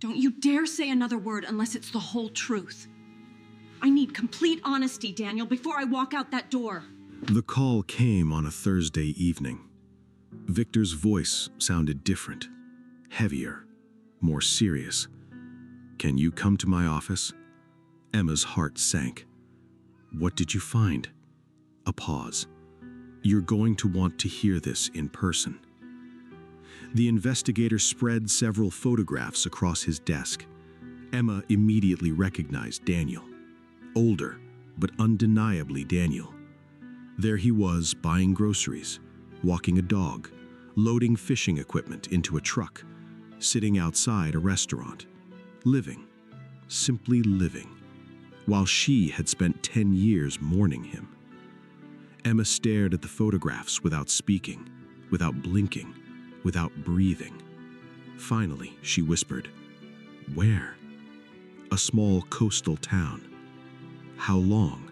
Don't you dare say another word unless it's the whole truth. I need complete honesty, Daniel, before I walk out that door. The call came on a Thursday evening. Victor's voice sounded different, heavier, more serious. "Can you come to my office?" Emma's heart sank. "What did you find?" A pause. "You're going to want to hear this in person." The investigator spread several photographs across his desk. Emma immediately recognized Daniel. Older, but undeniably Daniel. There he was, buying groceries, walking a dog, loading fishing equipment into a truck, sitting outside a restaurant, living, simply living, while she had spent 10 years mourning him. Emma stared at the photographs without speaking, without blinking, without breathing. Finally, she whispered, "Where?" "A small coastal town." "How long?"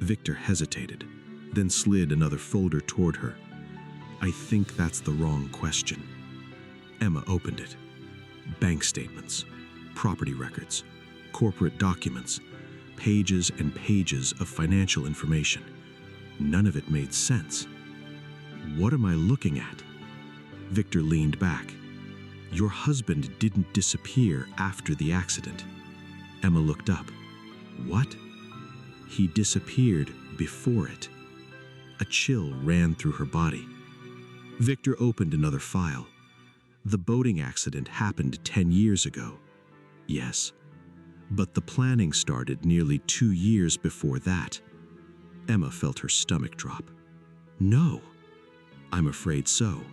Victor hesitated, then slid another folder toward her. "I think that's the wrong question." Emma opened it. Bank statements, property records, corporate documents, pages and pages of financial information. None of it made sense. "What am I looking at?" Victor leaned back. "Your husband didn't disappear after the accident." Emma looked up. "What?" "He disappeared before it." A chill ran through her body. Victor opened another file. "The boating accident happened 10 years ago." "Yes, but the planning started nearly 2 years before that." Emma felt her stomach drop. "No." "I'm afraid so."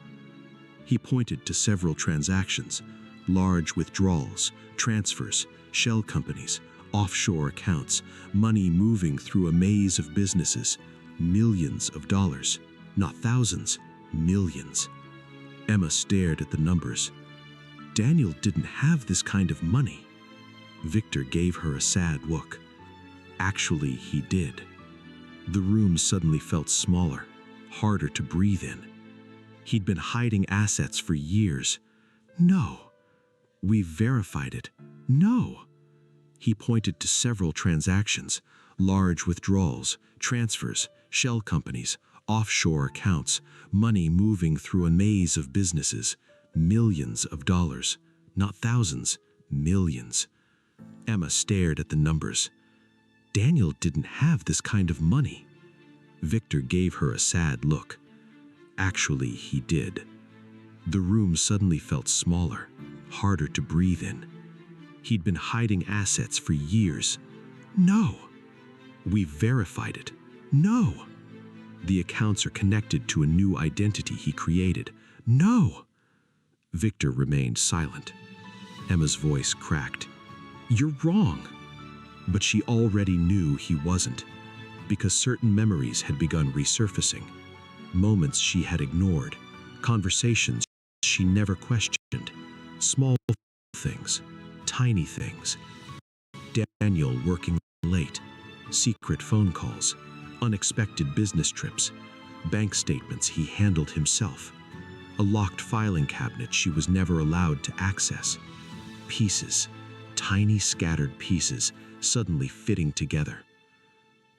He pointed to several transactions, large withdrawals, transfers, shell companies, offshore accounts, money moving through a maze of businesses, millions of dollars, not thousands, millions. Emma stared at the numbers. Daniel didn't have this kind of money. Victor gave her a sad look. Actually, he did. The room suddenly felt smaller, harder to breathe in. He'd been hiding assets for years. "No. We've verified it. No." He pointed to several transactions, large withdrawals, transfers, shell companies, offshore accounts, money moving through a maze of businesses, millions of dollars, not thousands, millions. Emma stared at the numbers. Daniel didn't have this kind of money. Victor gave her a sad look. Actually, he did. The room suddenly felt smaller, harder to breathe in. He'd been hiding assets for years. "No. We've verified it. No. The accounts are connected to a new identity he created. No." Victor remained silent. Emma's voice cracked. "You're wrong." But she already knew he wasn't, because certain memories had begun resurfacing. Moments she had ignored, conversations she never questioned, small things, tiny things. Daniel working late, secret phone calls, unexpected business trips, bank statements he handled himself, a locked filing cabinet she was never allowed to access. Pieces, tiny scattered pieces, suddenly fitting together.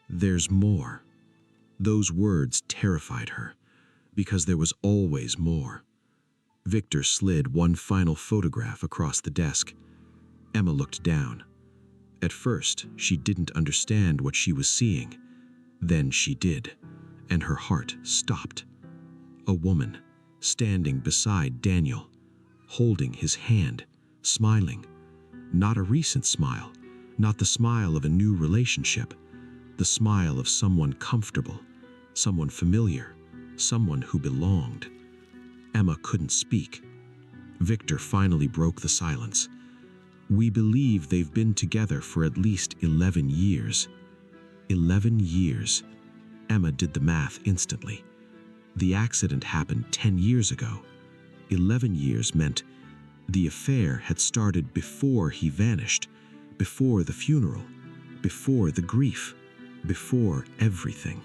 There's more. Those words terrified her, because there was always more. Victor slid one final photograph across the desk. Emma looked down. At first, she didn't understand what she was seeing. Then she did, and her heart stopped. A woman, standing beside Daniel, holding his hand, smiling. Not a recent smile, not the smile of a new relationship, the smile of someone comfortable, someone familiar, someone who belonged. Emma couldn't speak. Victor finally broke the silence. "We believe they've been together for at least 11 years. 11 years. Emma did the math instantly. The accident happened 10 years ago. 11 years meant the affair had started before he vanished, before the funeral, before the grief, before everything.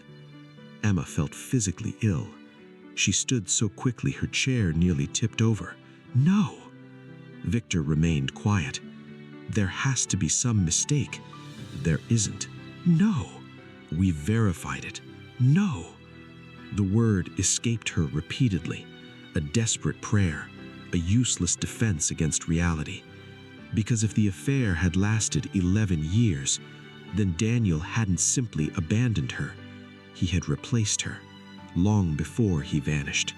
Emma felt physically ill. She stood so quickly her chair nearly tipped over. "No!" Victor remained quiet. "There has to be some mistake." "There isn't." "No." "We verified it." "No." The word escaped her repeatedly, a desperate prayer, a useless defense against reality. Because if the affair had lasted 11 years, then Daniel hadn't simply abandoned her. He had replaced her, long before he vanished.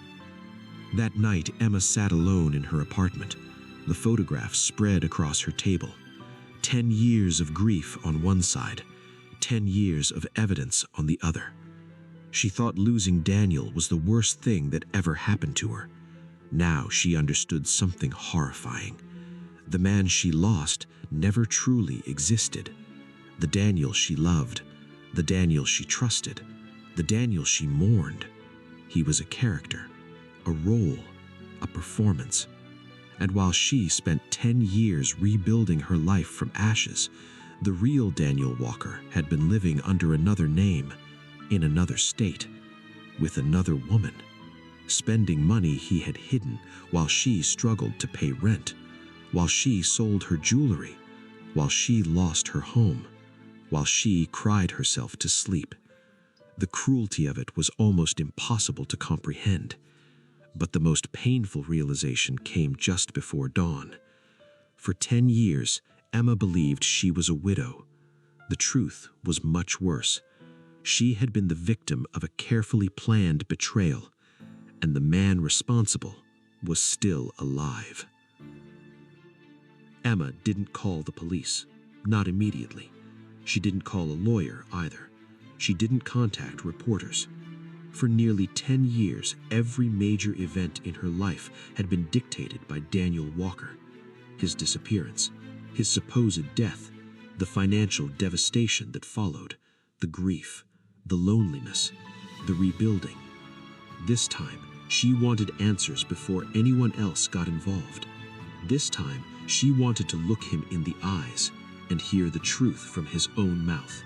That night, Emma sat alone in her apartment, the photographs spread across her table. 10 years of grief on one side, 10 years of evidence on the other. She thought losing Daniel was the worst thing that ever happened to her. Now she understood something horrifying. The man she lost never truly existed. The Daniel she loved, the Daniel she trusted, the Daniel she mourned. He was a character, a role, a performance. And while she spent 10 years rebuilding her life from ashes, the real Daniel Walker had been living under another name, in another state, with another woman, spending money he had hidden while she struggled to pay rent, while she sold her jewelry, while she lost her home, while she cried herself to sleep. The cruelty of it was almost impossible to comprehend. But the most painful realization came just before dawn. For 10 years, Emma believed she was a widow. The truth was much worse. She had been the victim of a carefully planned betrayal, and the man responsible was still alive. Emma didn't call the police, not immediately. She didn't call a lawyer either. She didn't contact reporters. For nearly 10 years, every major event in her life had been dictated by Daniel Walker. His disappearance, his supposed death, the financial devastation that followed, the grief, the loneliness, the rebuilding. This time, she wanted answers before anyone else got involved. This time, she wanted to look him in the eyes and hear the truth from his own mouth.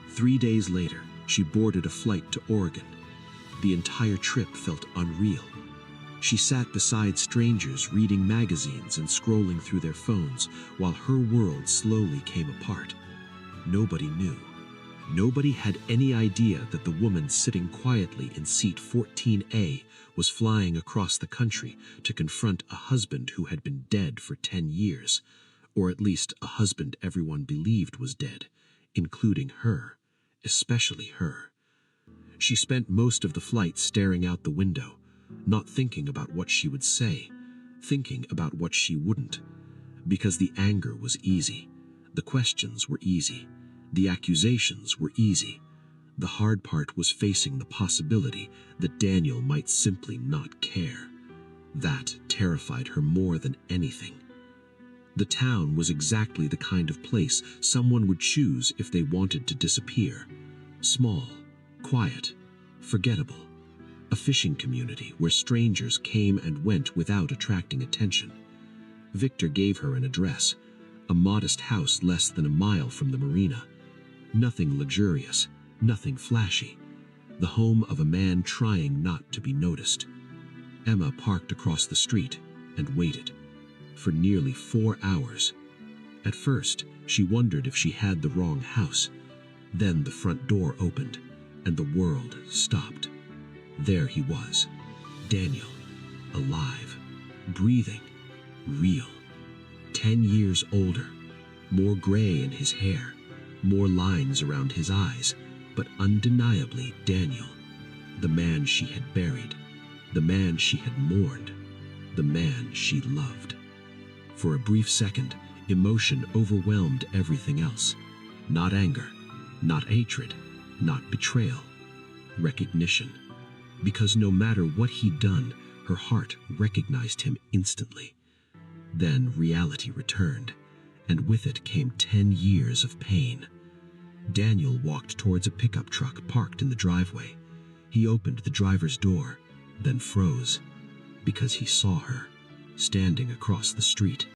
3 days later, she boarded a flight to Oregon. The entire trip felt unreal. She sat beside strangers reading magazines and scrolling through their phones while her world slowly came apart. Nobody knew. Nobody had any idea that the woman sitting quietly in seat 14A was flying across the country to confront a husband who had been dead for 10 years, or at least a husband everyone believed was dead, including her, especially her. She spent most of the flight staring out the window, not thinking about what she would say, thinking about what she wouldn't. Because the anger was easy, the questions were easy, the accusations were easy. The hard part was facing the possibility that Daniel might simply not care. That terrified her more than anything. The town was exactly the kind of place someone would choose if they wanted to disappear. Small, quiet, forgettable. A fishing community where strangers came and went without attracting attention. Victor gave her an address, a modest house less than a mile from the marina. Nothing luxurious, nothing flashy. The home of a man trying not to be noticed. Emma parked across the street and waited for nearly 4 hours. At first, she wondered if she had the wrong house. Then the front door opened, and the world stopped. There he was, Daniel, alive, breathing, real. 10 years older, more gray in his hair, more lines around his eyes, but undeniably Daniel, the man she had buried, the man she had mourned, the man she loved. For a brief second, emotion overwhelmed everything else. Not anger, not hatred, not betrayal. Recognition. Because no matter what he'd done, her heart recognized him instantly. Then reality returned, and with it came 10 years of pain. Daniel walked towards a pickup truck parked in the driveway. He opened the driver's door, then froze, because he saw her, standing across the street.